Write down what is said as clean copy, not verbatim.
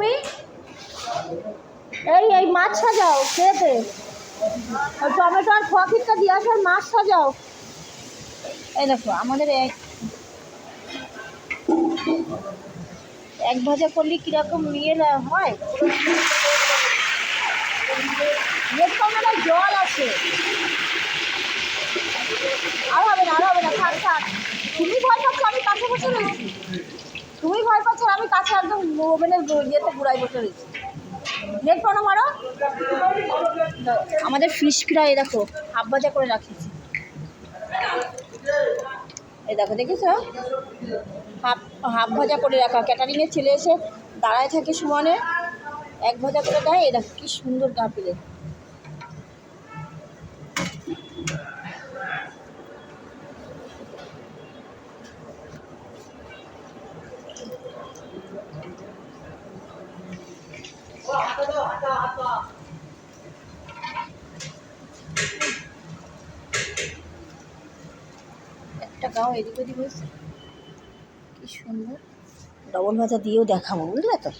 তুমি? এই মাছ সাজাও খেতে, টমেটো আর খোয়া ক্ষীরটা দিয়ে আসার মাছ সাজাও। এই দেখো আমাদের এক ভাজা করলে কিরকম নিয়ে হয়, জল আছে। আর হবে না থাক থাক। তুমি ভয় পাচ্ছ, আমি কাছে বসে রয়েছি। তুমি ভয় পাচ্ছ, আমি কাছে একদম ওভেনের ইয়েতে গুঁড়াই বসে রয়েছি। নেট ফোনও মারো। আমাদের ফিশ ফ্রাই দেখো হাফ ভাজা করে রাখিছি। এই দেখো দেখেছো, হাফ ভাজা করে রাখা। ক্যাটারিংয়ের ছেলে এসে দাঁড়ায় থাকে সমানে, এক ভাজা করে দেয়। এই দেখো কি সুন্দর গা পেলে। একটা গাও এদিক ওদিক হয়েছে, কি সুন্দর। ডবল ভাজা দিয়েও দেখাবো, বুঝলে তো।